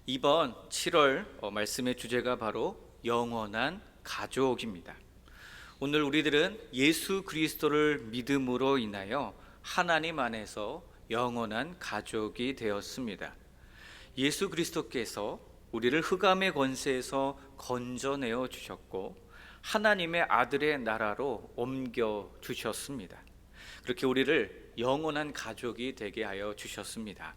이번 7월 말씀의 주제가 바로 영원한 가족입니다. 오늘 우리들은 예수 그리스도를 믿음으로 인하여 하나님 안에서 영원한 가족이 되었습니다. 예수 그리스도께서 우리를 흑암의 권세에서 건져내어 주셨고 하나님의 아들의 나라로 옮겨 주셨습니다. 그렇게 우리를 영원한 가족이 되게 하여 주셨습니다.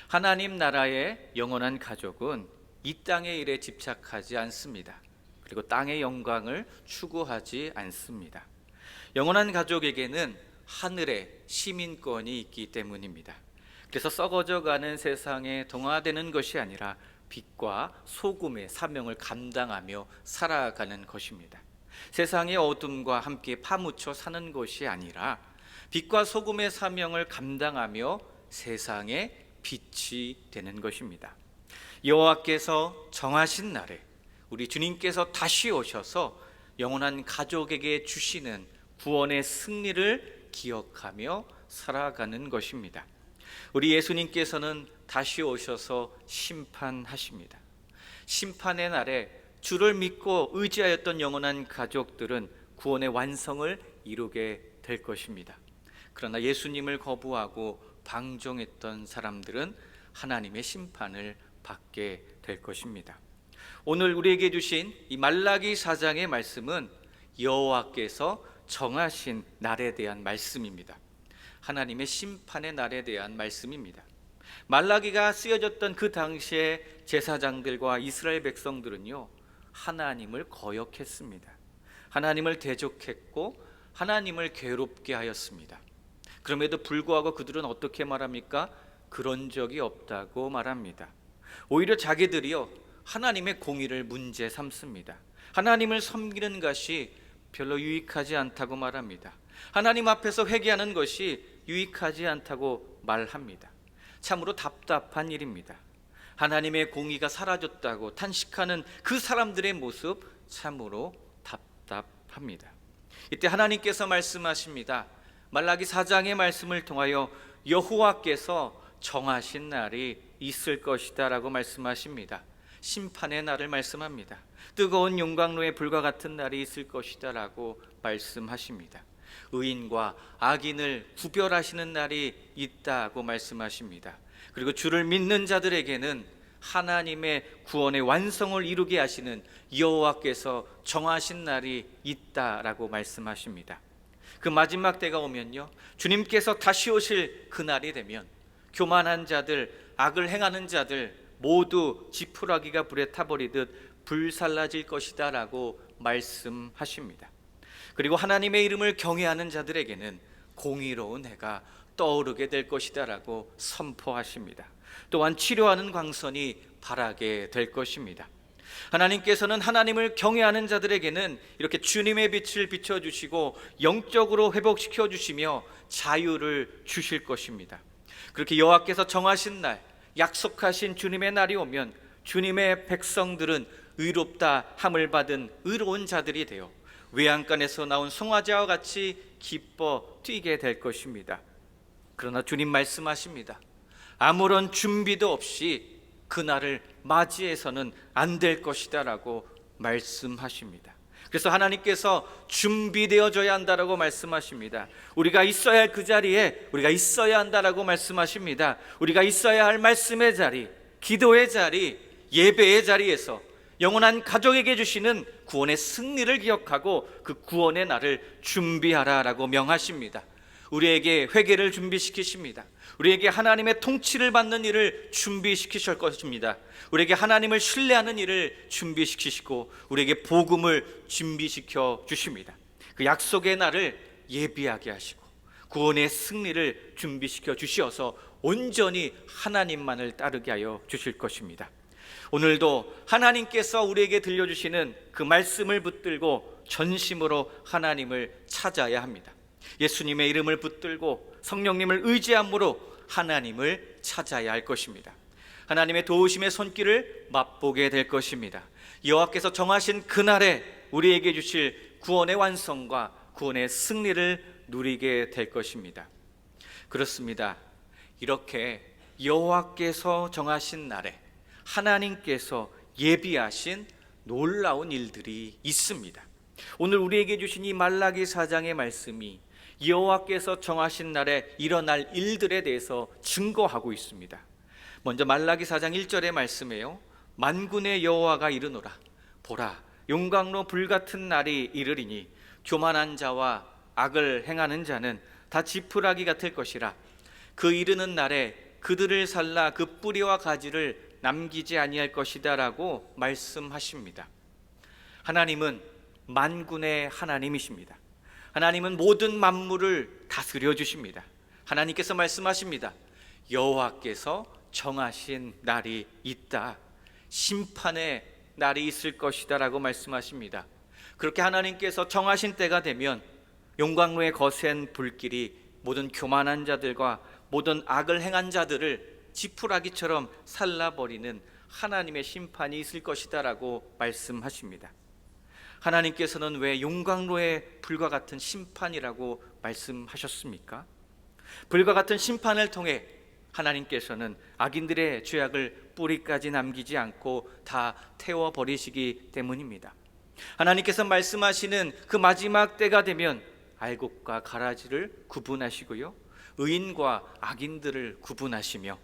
하나님 나라의 영원한 가족은 이 땅의 일에 집착하지 않습니다. 그리고 땅의 영광을 추구하지 않습니다. 영원한 가족에게는 하늘의 시민권이 있기 때문입니다. 그래서 썩어져가는 세상에 동화되는 것이 아니라 빛과 소금의 사명을 감당하며 살아가는 것입니다. 세상의 어둠과 함께 파묻혀 사는 것이 아니라 빛과 소금의 사명을 감당하며 세상의 빛이 되는 것입니다. 여호와께서 정하신 날에 우리 주님께서 다시 오셔서 영원한 가족에게 주시는 구원의 승리를 기억하며 살아가는 것입니다. 우리 예수님께서는 다시 오셔서 심판하십니다. 심판의 날에 주를 믿고 의지하였던 영원한 가족들은 구원의 완성을 이루게 될 것입니다. 그러나 예수님을 거부하고 방종했던 사람들은 하나님의 심판을 받게 될 것입니다. 오늘 우리에게 주신 이 말라기 4장의 말씀은 여호와께서 정하신 날에 대한 말씀입니다. 하나님의 심판의 날에 대한 말씀입니다. 말라기가 쓰여졌던 그 당시에 제사장들과 이스라엘 백성들은요, 하나님을 거역했습니다. 하나님을 대적했고 하나님을 괴롭게 하였습니다. 그럼에도 불구하고 그들은 어떻게 말합니까? 그런 적이 없다고 말합니다. 오히려 자기들이요, 하나님의 공의를 문제 삼습니다. 하나님을 섬기는 것이 별로 유익하지 않다고 말합니다. 하나님 앞에서 회개하는 것이 유익하지 않다고 말합니다. 참으로 답답한 일입니다. 하나님의 공의가 사라졌다고 탄식하는 그 사람들의 모습 참으로 답답합니다. 이때 하나님께서 말씀하십니다. 말라기 4장의 말씀을 통하여 여호와께서 정하신 날이 있을 것이다 라고 말씀하십니다. 심판의 날을 말씀합니다. 뜨거운 용광로의 불과 같은 날이 있을 것이다 라고 말씀하십니다. 의인과 악인을 구별하시는 날이 있다고 말씀하십니다. 그리고 주를 믿는 자들에게는 하나님의 구원의 완성을 이루게 하시는 여호와께서 정하신 날이 있다라고 말씀하십니다. 그 마지막 때가 오면요, 주님께서 다시 오실 그 날이 되면 교만한 자들, 악을 행하는 자들 모두 지푸라기가 불에 타버리듯 불살라질 것이다 라고 말씀하십니다. 그리고 하나님의 이름을 경외하는 자들에게는 공의로운 해가 떠오르게 될 것이다 라고 선포하십니다. 또한 치료하는 광선이 발하게 될 것입니다. 하나님께서는 하나님을 경외하는 자들에게는 이렇게 주님의 빛을 비춰주시고 영적으로 회복시켜 주시며 자유를 주실 것입니다. 그렇게 여호와께서 정하신 날, 약속하신 주님의 날이 오면 주님의 백성들은 의롭다 함을 받은 의로운 자들이 되어 외양간에서 나온 송아지와 같이 기뻐 뛰게 될 것입니다. 그러나 주님 말씀하십니다. 아무런 준비도 없이 그날을 맞이해서는 안 될 것이다 라고 말씀하십니다. 그래서 하나님께서 준비되어져야 한다라고 말씀하십니다. 우리가 있어야 할 그 자리에 우리가 있어야 한다라고 말씀하십니다. 우리가 있어야 할 말씀의 자리, 기도의 자리, 예배의 자리에서 영원한 가족에게 주시는 구원의 승리를 기억하고 그 구원의 날을 준비하라라고 명하십니다. 우리에게 회개를 준비시키십니다. 우리에게 하나님의 통치를 받는 일을 준비시키실 것입니다. 우리에게 하나님을 신뢰하는 일을 준비시키시고 우리에게 복음을 준비시켜 주십니다. 그 약속의 날을 예비하게 하시고 구원의 승리를 준비시켜 주시어서 온전히 하나님만을 따르게 하여 주실 것입니다. 오늘도 하나님께서 우리에게 들려주시는 그 말씀을 붙들고 전심으로 하나님을 찾아야 합니다. 예수님의 이름을 붙들고 성령님을 의지함으로 하나님을 찾아야 할 것입니다. 하나님의 도우심의 손길을 맛보게 될 것입니다. 여호와께서 정하신 그날에 우리에게 주실 구원의 완성과 구원의 승리를 누리게 될 것입니다. 그렇습니다. 이렇게 여호와께서 정하신 날에 하나님께서 예비하신 놀라운 일들이 있습니다. 오늘 우리에게 주신 이 말라기 4장의 말씀이 여호와께서 정하신 날에 일어날 일들에 대해서 증거하고 있습니다. 먼저 말라기 4장 1절의 말씀에요, 만군의 여호와가 이르노라. 보라, 용광로 불같은 날이 이르리니 교만한 자와 악을 행하는 자는 다 지푸라기 같을 것이라. 그 이르는 날에 그들을 살라 그 뿌리와 가지를 남기지 아니할 것이다 라고 말씀하십니다. 하나님은 만군의 하나님이십니다. 하나님은 모든 만물을 다스려 주십니다. 하나님께서 말씀하십니다. 여호와께서 정하신 날이 있다. 심판의 날이 있을 것이다 라고 말씀하십니다. 그렇게 하나님께서 정하신 때가 되면 용광로의 거센 불길이 모든 교만한 자들과 모든 악을 행한 자들을 지푸라기처럼 살라버리는 하나님의 심판이 있을 것이다 라고 말씀하십니다. 하나님께서는 왜 용광로의 불과 같은 심판이라고 말씀하셨습니까? 불과 같은 심판을 통해 하나님께서는 악인들의 죄악을 뿌리까지 남기지 않고 다 태워버리시기 때문입니다. 하나님께서 말씀하시는 그 마지막 때가 되면 알곡과 가라지를 구분하시고요, 의인과 악인들을 구분하시며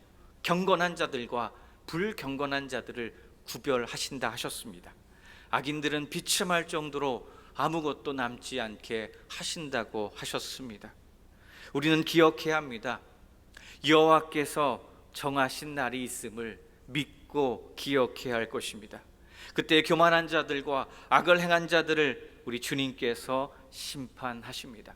경건한 자들과 불경건한 자들을 구별하신다 하셨습니다. 악인들은 비참할 정도로 아무것도 남지 않게 하신다고 하셨습니다. 우리는 기억해야 합니다. 여호와께서 정하신 날이 있음을 믿고 기억해야 할 것입니다. 그때 교만한 자들과 악을 행한 자들을 우리 주님께서 심판하십니다.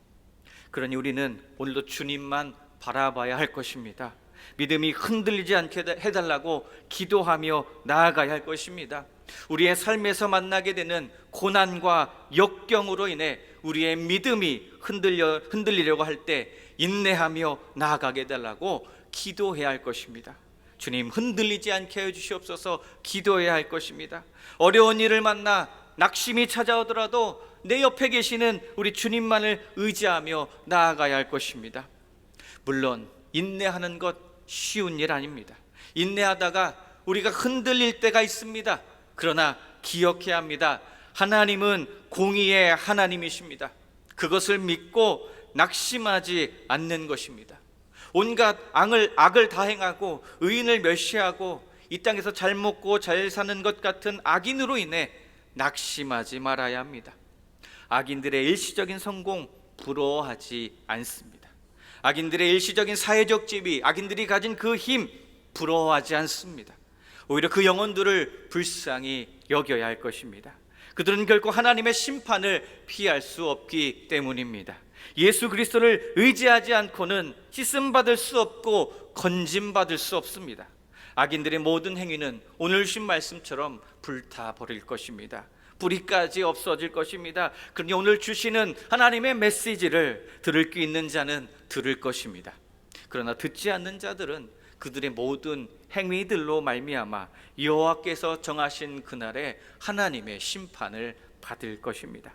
그러니 우리는 오늘도 주님만 바라봐야 할 것입니다. 믿음이 흔들리지 않게 해달라고 기도하며 나아가야 할 것입니다. 우리의 삶에서 만나게 되는 고난과 역경으로 인해 우리의 믿음이 흔들리려고 할 때 인내하며 나아가게 해달라고 기도해야 할 것입니다. 주님, 흔들리지 않게 해주시옵소서 기도해야 할 것입니다. 어려운 일을 만나 낙심이 찾아오더라도 내 옆에 계시는 우리 주님만을 의지하며 나아가야 할 것입니다. 물론 인내하는 것 쉬운 일 아닙니다. 인내하다가 우리가 흔들릴 때가 있습니다. 그러나 기억해야 합니다. 하나님은 공의의 하나님이십니다. 그것을 믿고 낙심하지 않는 것입니다. 온갖 악을 다 행하고 의인을 멸시하고 이 땅에서 잘 먹고 잘 사는 것 같은 악인으로 인해 낙심하지 말아야 합니다. 악인들의 일시적인 성공 부러워하지 않습니다. 악인들의 일시적인 사회적 지위, 악인들이 가진 그 힘 부러워하지 않습니다. 오히려 그 영혼들을 불쌍히 여겨야 할 것입니다. 그들은 결코 하나님의 심판을 피할 수 없기 때문입니다. 예수 그리스도를 의지하지 않고는 씻음받을 수 없고 건짐받을 수 없습니다. 악인들의 모든 행위는 오늘 주신 말씀처럼 불타버릴 것입니다. 뿌리까지 없어질 것입니다. 그러니 오늘 주시는 하나님의 메시지를 들을 수 있는 자는 들을 것입니다. 그러나 듣지 않는 자들은 그들의 모든 행위들로 말미암아 여호와께서 정하신 그날에 하나님의 심판을 받을 것입니다.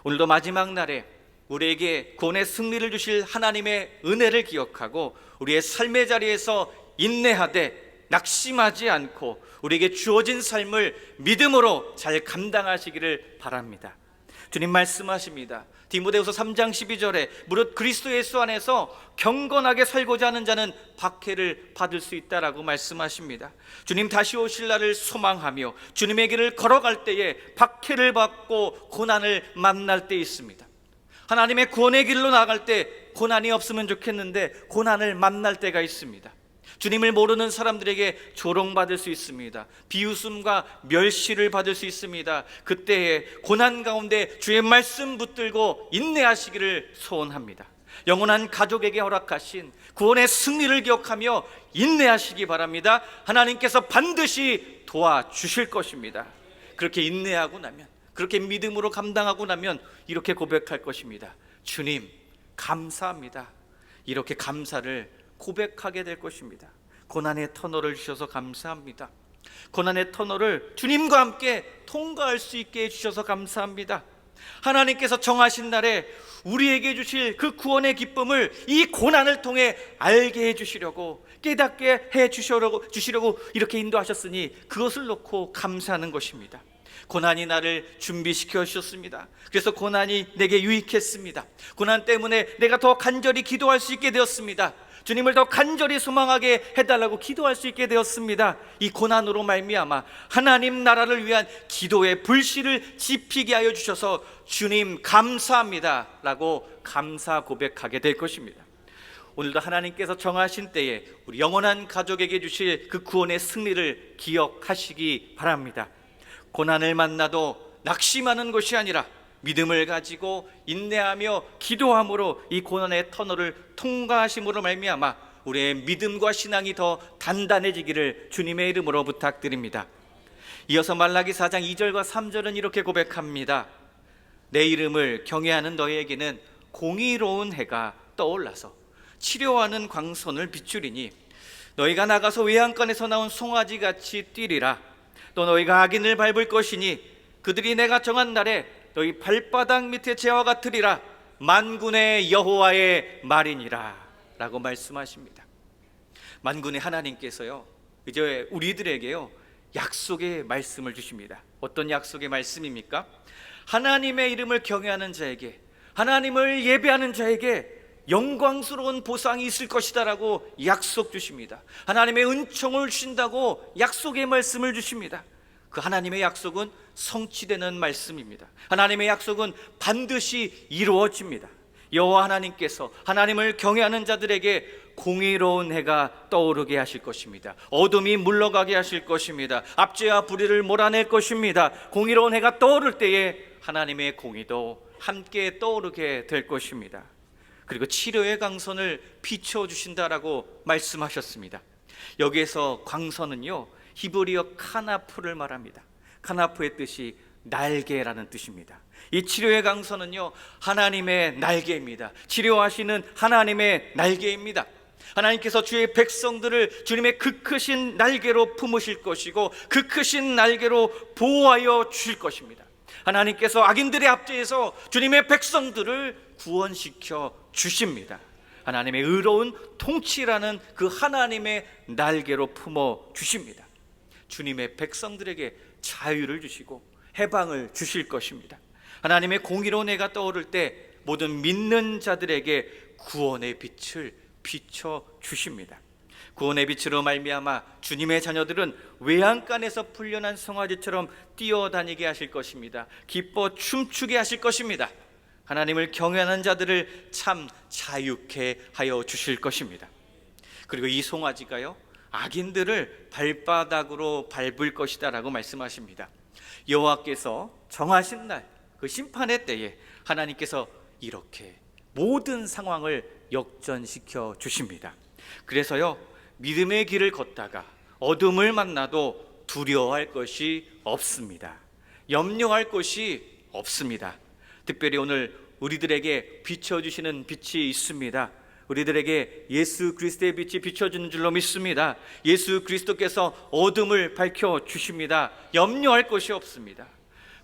오늘도 마지막 날에 우리에게 구원의 승리를 주실 하나님의 은혜를 기억하고 우리의 삶의 자리에서 인내하되 낙심하지 않고 우리에게 주어진 삶을 믿음으로 잘 감당하시기를 바랍니다. 주님 말씀하십니다. 디모데후서 3장 12절에 무릇 그리스도 예수 안에서 경건하게 살고자 하는 자는 박해를 받을 수 있다라고 말씀하십니다. 주님 다시 오실 날을 소망하며 주님의 길을 걸어갈 때에 박해를 받고 고난을 만날 때 있습니다. 하나님의 구원의 길로 나아갈 때 고난이 없으면 좋겠는데 고난을 만날 때가 있습니다. 주님을 모르는 사람들에게 조롱받을 수 있습니다. 비웃음과 멸시를 받을 수 있습니다. 그때에 고난 가운데 주의 말씀 붙들고 인내하시기를 소원합니다. 영원한 가족에게 허락하신 구원의 승리를 기억하며 인내하시기 바랍니다. 하나님께서 반드시 도와주실 것입니다. 그렇게 인내하고 나면, 그렇게 믿음으로 감당하고 나면 이렇게 고백할 것입니다. 주님 감사합니다. 이렇게 감사를 고백하게 될 것입니다. 고난의 터널을 주셔서 감사합니다. 고난의 터널을 주님과 함께 통과할 수 있게 해주셔서 감사합니다. 하나님께서 정하신 날에 우리에게 주실 그 구원의 기쁨을 이 고난을 통해 알게 해주시려고, 깨닫게 해주시려고 이렇게 인도하셨으니 그것을 놓고 감사하는 것입니다. 고난이 나를 준비시켜 주셨습니다. 그래서 고난이 내게 유익했습니다. 고난 때문에 내가 더 간절히 기도할 수 있게 되었습니다. 주님을 더 간절히 소망하게 해달라고 기도할 수 있게 되었습니다. 이 고난으로 말미암아 하나님 나라를 위한 기도의 불씨를 지피게 하여 주셔서 주님 감사합니다 라고 감사 고백하게 될 것입니다. 오늘도 하나님께서 정하신 때에 우리 영원한 가족에게 주실 그 구원의 승리를 기억하시기 바랍니다. 고난을 만나도 낙심하는 것이 아니라 믿음을 가지고 인내하며 기도함으로 이 고난의 터널을 통과하심으로 말미암아 우리의 믿음과 신앙이 더 단단해지기를 주님의 이름으로 부탁드립니다. 이어서 말라기 4장 2절과 3절은 이렇게 고백합니다. 내 이름을 경외하는 너희에게는 공의로운 해가 떠올라서 치료하는 광선을 비추리니 너희가 나가서 외양간에서 나온 송아지같이 뛰리라. 또 너희가 악인을 밟을 것이니 그들이 내가 정한 날에 너희 발바닥 밑에 재와 같으리라. 만군의 여호와의 말이니라 라고 말씀하십니다. 만군의 하나님께서요, 이제 우리들에게요 약속의 말씀을 주십니다. 어떤 약속의 말씀입니까? 하나님의 이름을 경외하는 자에게, 하나님을 예배하는 자에게 영광스러운 보상이 있을 것이다 라고 약속 주십니다. 하나님의 은총을 주신다고 약속의 말씀을 주십니다. 그 하나님의 약속은 성취되는 말씀입니다. 하나님의 약속은 반드시 이루어집니다. 여호와 하나님께서 하나님을 경외하는 자들에게 공의로운 해가 떠오르게 하실 것입니다. 어둠이 물러가게 하실 것입니다. 압제와 불의를 몰아낼 것입니다. 공의로운 해가 떠오를 때에 하나님의 공의도 함께 떠오르게 될 것입니다. 그리고 치료의 광선을 비춰주신다라고 말씀하셨습니다. 여기에서 광선은요 히브리어 카나프를 말합니다. 카나프의 뜻이 날개라는 뜻입니다. 이 치료의 광선은요 하나님의 날개입니다. 치료하시는 하나님의 날개입니다. 하나님께서 주의 백성들을 주님의 그 크신 날개로 품으실 것이고 그 크신 날개로 보호하여 주실 것입니다. 하나님께서 악인들의 압제에서 주님의 백성들을 구원시켜 주십니다. 하나님의 의로운 통치라는 그 하나님의 날개로 품어 주십니다. 주님의 백성들에게 자유를 주시고 해방을 주실 것입니다. 하나님의 공의로운 해가 떠오를 때 모든 믿는 자들에게 구원의 빛을 비춰 주십니다. 구원의 빛으로 말미암아 주님의 자녀들은 외양간에서 풀려난 송아지처럼 뛰어다니게 하실 것입니다. 기뻐 춤추게 하실 것입니다. 하나님을 경외하는 자들을 참 자유케 하여 주실 것입니다. 그리고 이 송아지가요 악인들을 발바닥으로 밟을 것이다 라고 말씀하십니다. 여호와께서 정하신 날 그 심판의 때에 하나님께서 이렇게 모든 상황을 역전시켜 주십니다. 그래서요 믿음의 길을 걷다가 어둠을 만나도 두려워할 것이 없습니다. 염려할 것이 없습니다. 특별히 오늘 우리들에게 비춰주시는 빛이 있습니다. 우리들에게 예수 그리스도의 빛이 비춰주는 줄로 믿습니다. 예수 그리스도께서 어둠을 밝혀주십니다. 염려할 것이 없습니다.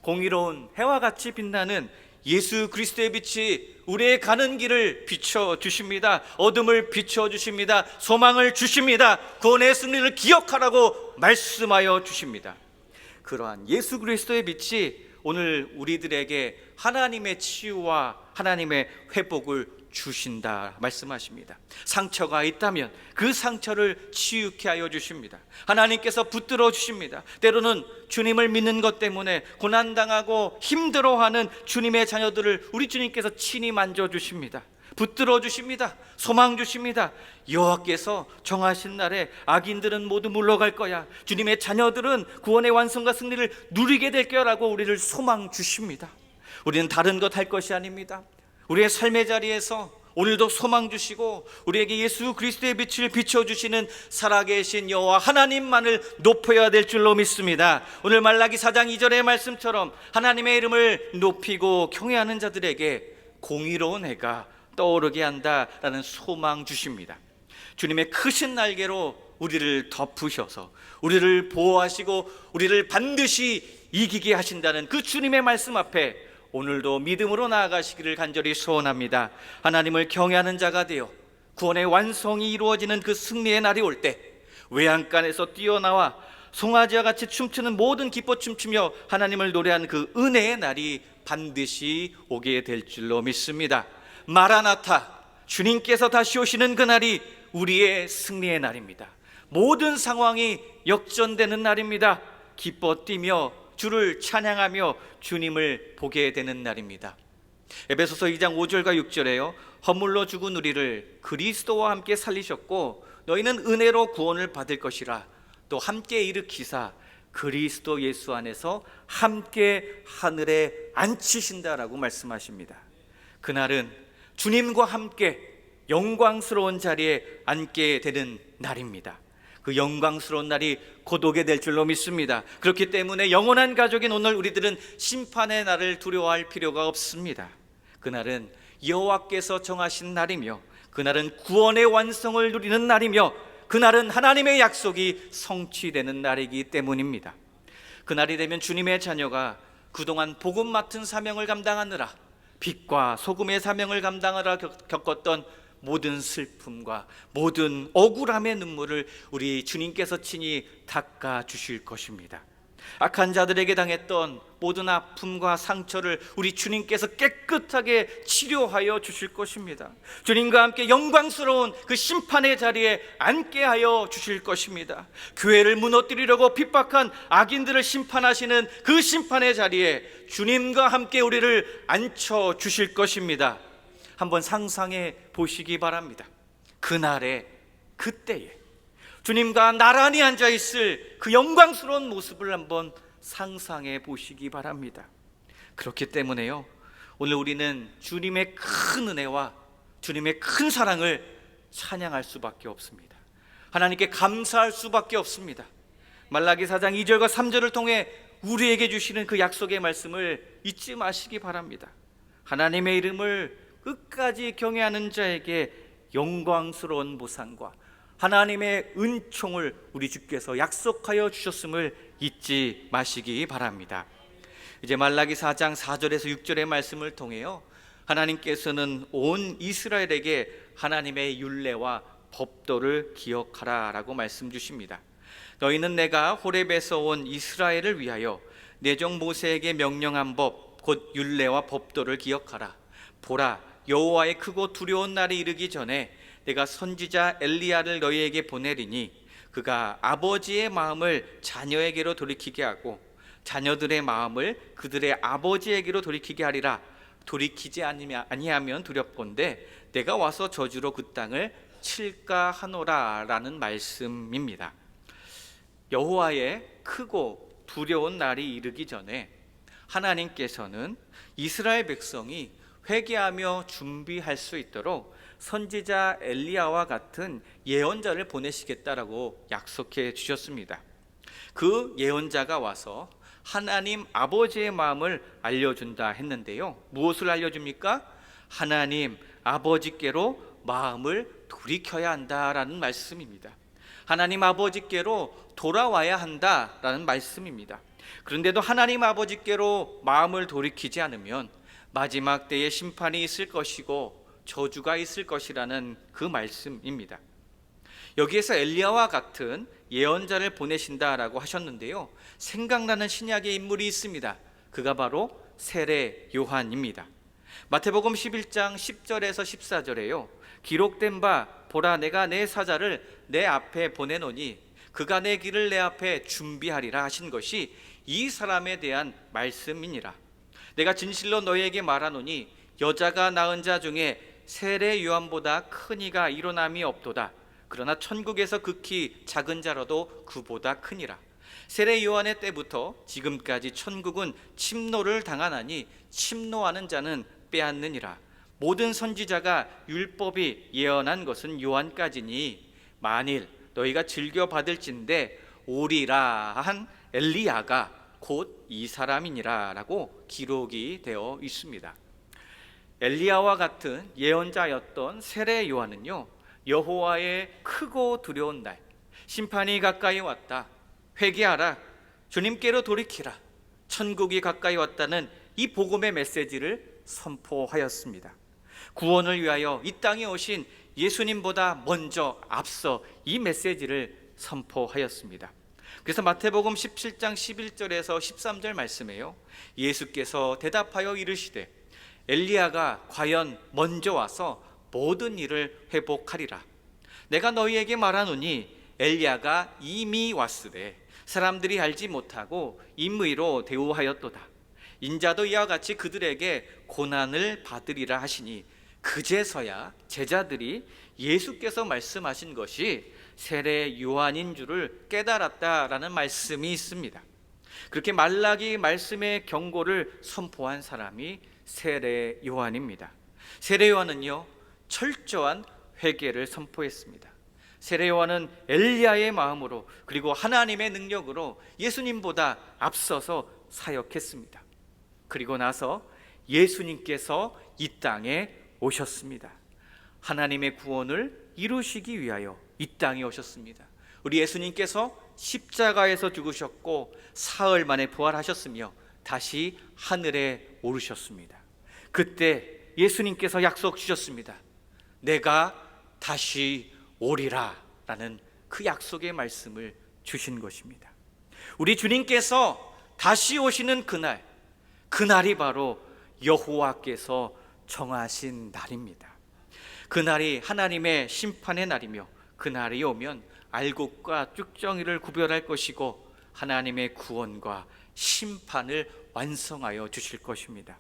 공의로운 해와 같이 빛나는 예수 그리스도의 빛이 우리의 가는 길을 비춰주십니다. 어둠을 비춰주십니다. 소망을 주십니다. 구원의 승리를 기억하라고 말씀하여 주십니다. 그러한 예수 그리스도의 빛이 오늘 우리들에게 하나님의 치유와 하나님의 회복을 주신다 말씀하십니다. 상처가 있다면 그 상처를 치유케 하여 주십니다. 하나님께서 붙들어 주십니다. 때로는 주님을 믿는 것 때문에 고난당하고 힘들어하는 주님의 자녀들을 우리 주님께서 친히 만져주십니다. 붙들어 주십니다. 소망 주십니다. 여호와께서 정하신 날에 악인들은 모두 물러갈 거야. 주님의 자녀들은 구원의 완성과 승리를 누리게 될 거라고 우리를 소망 주십니다. 우리는 다른 것 할 것이 아닙니다. 우리의 삶의 자리에서 오늘도 소망 주시고 우리에게 예수 그리스도의 빛을 비춰주시는 살아계신 여호와 하나님만을 높여야 될 줄로 믿습니다. 오늘 말라기 4장 2절의 말씀처럼 하나님의 이름을 높이고 경외하는 자들에게 공의로운 해가 떠오르게 한다라는 소망 주십니다. 주님의 크신 날개로 우리를 덮으셔서 우리를 보호하시고 우리를 반드시 이기게 하신다는 그 주님의 말씀 앞에 오늘도 믿음으로 나아가시기를 간절히 소원합니다. 하나님을 경외하는 자가 되어 구원의 완성이 이루어지는 그 승리의 날이 올 때 외양간에서 뛰어나와 송아지와 같이 춤추는 모든 기뻐 춤추며 하나님을 노래하는 그 은혜의 날이 반드시 오게 될 줄로 믿습니다. 마라나타, 주님께서 다시 오시는 그 날이 우리의 승리의 날입니다. 모든 상황이 역전되는 날입니다. 기뻐 뛰며 주를 찬양하며 주님을 보게 되는 날입니다. 에베소서 2장 5절과 6절에요, 허물로 죽은 우리를 그리스도와 함께 살리셨고 너희는 은혜로 구원을 받을 것이라. 또 함께 일으키사 그리스도 예수 안에서 함께 하늘에 앉히신다라고 말씀하십니다. 그날은 주님과 함께 영광스러운 자리에 앉게 되는 날입니다. 그 영광스러운 날이 곧 오게 될 줄로 믿습니다. 그렇기 때문에 영원한 가족인 오늘 우리들은 심판의 날을 두려워할 필요가 없습니다. 그날은 여호와께서 정하신 날이며 그날은 구원의 완성을 누리는 날이며 그날은 하나님의 약속이 성취되는 날이기 때문입니다. 그날이 되면 주님의 자녀가 그동안 복음 맡은 사명을 감당하느라 빛과 소금의 사명을 감당하라 겪었던 모든 슬픔과 모든 억울함의 눈물을 우리 주님께서 친히 닦아 주실 것입니다. 악한 자들에게 당했던 모든 아픔과 상처를 우리 주님께서 깨끗하게 치료하여 주실 것입니다. 주님과 함께 영광스러운 그 심판의 자리에 앉게 하여 주실 것입니다. 교회를 무너뜨리려고 핍박한 악인들을 심판하시는 그 심판의 자리에 주님과 함께 우리를 앉혀 주실 것입니다. 한번 상상해 보시기 바랍니다. 그날에, 그때에 주님과 나란히 앉아있을 그 영광스러운 모습을 한번 상상해 보시기 바랍니다. 그렇기 때문에요, 오늘 우리는 주님의 큰 은혜와 주님의 큰 사랑을 찬양할 수밖에 없습니다. 하나님께 감사할 수밖에 없습니다. 말라기 4장 2절과 3절을 통해 우리에게 주시는 그 약속의 말씀을 잊지 마시기 바랍니다. 하나님의 이름을 끝까지 경외하는 자에게 영광스러운 보상과 하나님의 은총을 우리 주께서 약속하여 주셨음을 잊지 마시기 바랍니다. 이제 말라기 4장 4절에서 6절의 말씀을 통해요, 하나님께서는 온 이스라엘에게 하나님의 율례와 법도를 기억하라 라고 말씀 주십니다. 너희는 내가 호렙에서 온 이스라엘을 위하여 내 종 모세에게 명령한 법 곧 율례와 법도를 기억하라. 보라, 여호와의 크고 두려운 날이 이르기 전에 내가 선지자 엘리야를 너희에게 보내리니 그가 아버지의 마음을 자녀에게로 돌이키게 하고 자녀들의 마음을 그들의 아버지에게로 돌이키게 하리라. 돌이키지 아니하면 두렵건대 내가 와서 저주로 그 땅을 칠까 하노라 라는 말씀입니다. 여호와의 크고 두려운 날이 이르기 전에 하나님께서는 이스라엘 백성이 회개하며 준비할 수 있도록 선지자 엘리야와 같은 예언자를 보내시겠다라고 약속해 주셨습니다. 그 예언자가 와서 하나님 아버지의 마음을 알려준다 했는데요, 무엇을 알려줍니까? 하나님 아버지께로 마음을 돌이켜야 한다라는 말씀입니다. 하나님 아버지께로 돌아와야 한다라는 말씀입니다. 그런데도 하나님 아버지께로 마음을 돌이키지 않으면 마지막 때에 심판이 있을 것이고 저주가 있을 것이라는 그 말씀입니다. 여기에서 엘리야와 같은 예언자를 보내신다라고 하셨는데요, 생각나는 신약의 인물이 있습니다. 그가 바로 세례 요한입니다. 마태복음 11장 10절에서 14절에요, 기록된 바 보라, 내가 내 사자를 내 앞에 보내노니 그가 내 길을 내 앞에 준비하리라 하신 것이 이 사람에 대한 말씀이니라. 내가 진실로 너희에게 말하노니 여자가 낳은 자 중에 세례 요한보다 큰 이가 일어남이 없도다. 그러나 천국에서 극히 작은 자라도 그보다 크니라. 세례 요한의 때부터 지금까지 천국은 침노를 당하나니 침노하는 자는 빼앗느니라. 모든 선지자가 율법이 예언한 것은 요한까지니 만일 너희가 즐겨 받을진대 오리라 한 엘리야가 곧 이 사람이니라 라고 기록이 되어 있습니다. 엘리야와 같은 예언자였던 세례 요한은요, 여호와의 크고 두려운 날, 심판이 가까이 왔다, 회개하라, 주님께로 돌이키라, 천국이 가까이 왔다는 이 복음의 메시지를 선포하였습니다. 구원을 위하여 이 땅에 오신 예수님보다 먼저 앞서 이 메시지를 선포하였습니다. 그래서 마태복음 17장 11절에서 13절 말씀에요, 예수께서 대답하여 이르시되 엘리야가 과연 먼저 와서 모든 일을 회복하리라. 내가 너희에게 말하노니 엘리야가 이미 왔으되 사람들이 알지 못하고 임의로 대우하였도다. 인자도 이와 같이 그들에게 고난을 받으리라 하시니 그제서야 제자들이 예수께서 말씀하신 것이 세례 요한인 줄을 깨달았다라는 말씀이 있습니다. 그렇게 말라기 말씀의 경고를 선포한 사람이 세례 요한입니다. 세례 요한은요, 철저한 회개를 선포했습니다. 세례 요한은 엘리야의 마음으로 그리고 하나님의 능력으로 예수님보다 앞서서 사역했습니다. 그리고 나서 예수님께서 이 땅에 오셨습니다. 하나님의 구원을 이루시기 위하여 이 땅에 오셨습니다. 우리 예수님께서 십자가에서 죽으셨고 사흘 만에 부활하셨으며 다시 하늘에 오르셨습니다. 그때 예수님께서 약속 주셨습니다. 내가 다시 오리라 라는 그 약속의 말씀을 주신 것입니다. 우리 주님께서 다시 오시는 그날이 바로 여호와께서 정하신 날입니다. 그날이 하나님의 심판의 날이며 그날이 오면 알곡과 쭉정이를 구별할 것이고 하나님의 구원과 심판을 완성하여 주실 것입니다.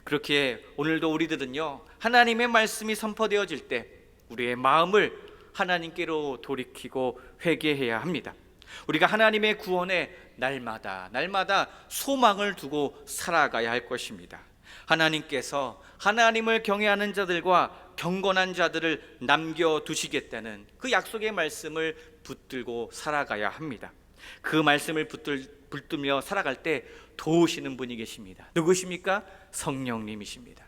그렇게 오늘도 우리들은요, 하나님의 말씀이 선포되어질 때 우리의 마음을 하나님께로 돌이키고 회개해야 합니다. 우리가 하나님의 구원에 날마다 소망을 두고 살아가야 할 것입니다. 하나님께서 하나님을 경외하는 자들과 경건한 자들을 남겨두시겠다는 그 약속의 말씀을 붙들고 살아가야 합니다. 그 말씀을 붙들며 살아갈 때 도우시는 분이 계십니다. 누구십니까? 성령님이십니다.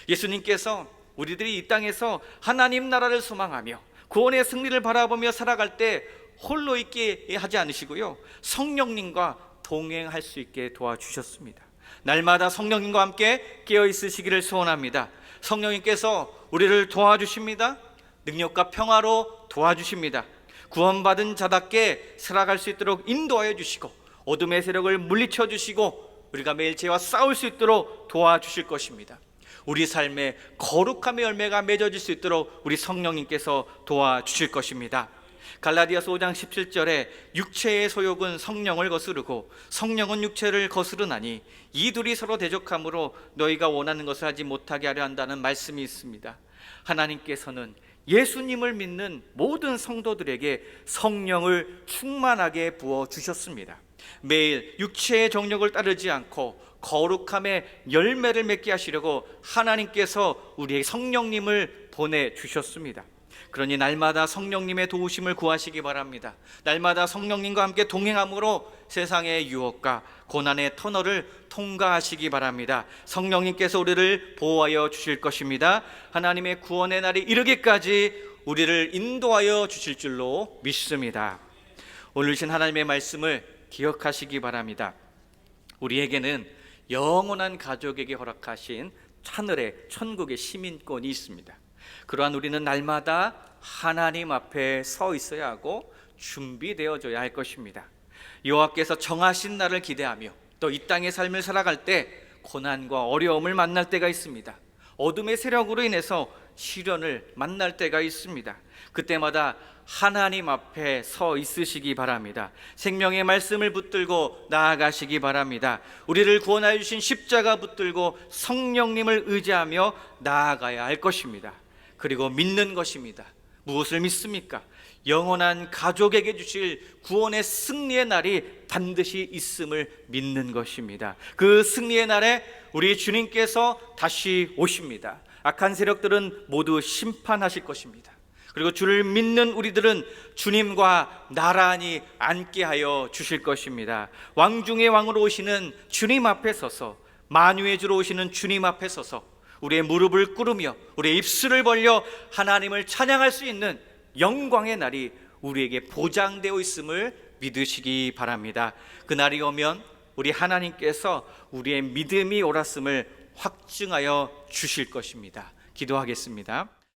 예수님께서 우리들이 이 땅에서 하나님 나라를 소망하며 구원의 승리를 바라보며 살아갈 때 홀로 있게 하지 않으시고요, 성령님과 동행할 수 있게 도와주셨습니다. 날마다 성령님과 함께 깨어 있으시기를 소원합니다. 성령님께서 우리를 도와주십니다. 능력과 평화로 도와주십니다. 구원받은 자답게 살아갈 수 있도록 인도하여 주시고 어둠의 세력을 물리쳐 주시고 우리가 매일 죄와 싸울 수 있도록 도와주실 것입니다. 우리 삶에 거룩함의 열매가 맺어질 수 있도록 우리 성령님께서 도와주실 것입니다. 갈라디아서 5장 17절에 육체의 소욕은 성령을 거스르고 성령은 육체를 거스르나니 이 둘이 서로 대적함으로 너희가 원하는 것을 하지 못하게 하려 한다는 말씀이 있습니다. 하나님께서는 예수님을 믿는 모든 성도들에게 성령을 충만하게 부어주셨습니다. 매일 육체의 정욕을 따르지 않고 거룩함의 열매를 맺게 하시려고 하나님께서 우리에게 성령님을 보내주셨습니다. 그러니 날마다 성령님의 도우심을 구하시기 바랍니다. 날마다 성령님과 함께 동행함으로 세상의 유혹과 고난의 터널을 통과하시기 바랍니다. 성령님께서 우리를 보호하여 주실 것입니다. 하나님의 구원의 날이 이르기까지 우리를 인도하여 주실 줄로 믿습니다. 오늘 주신 하나님의 말씀을 기억하시기 바랍니다. 우리에게는 영원한 가족에게 허락하신 하늘의 천국의 시민권이 있습니다. 그러한 우리는 날마다 하나님 앞에 서 있어야 하고 준비되어져야 할 것입니다. 여호와께서 정하신 날을 기대하며 또 이 땅의 삶을 살아갈 때 고난과 어려움을 만날 때가 있습니다. 어둠의 세력으로 인해서 시련을 만날 때가 있습니다. 그때마다 하나님 앞에 서 있으시기 바랍니다. 생명의 말씀을 붙들고 나아가시기 바랍니다. 우리를 구원하여 주신 십자가 붙들고 성령님을 의지하며 나아가야 할 것입니다. 그리고 믿는 것입니다. 무엇을 믿습니까? 영원한 가족에게 주실 구원의 승리의 날이 반드시 있음을 믿는 것입니다. 그 승리의 날에 우리 주님께서 다시 오십니다. 악한 세력들은 모두 심판하실 것입니다. 그리고 주를 믿는 우리들은 주님과 나란히 앉게 하여 주실 것입니다. 왕 중의 왕으로 오시는 주님 앞에 서서, 만유의 주로 오시는 주님 앞에 서서 우리의 무릎을 꿇으며 우리의 입술을 벌려 하나님을 찬양할 수 있는 영광의 날이 우리에게 보장되어 있음을 믿으시기 바랍니다. 그 날이 오면 우리 하나님께서 우리의 믿음이 옳았음을 확증하여 주실 것입니다. 기도하겠습니다.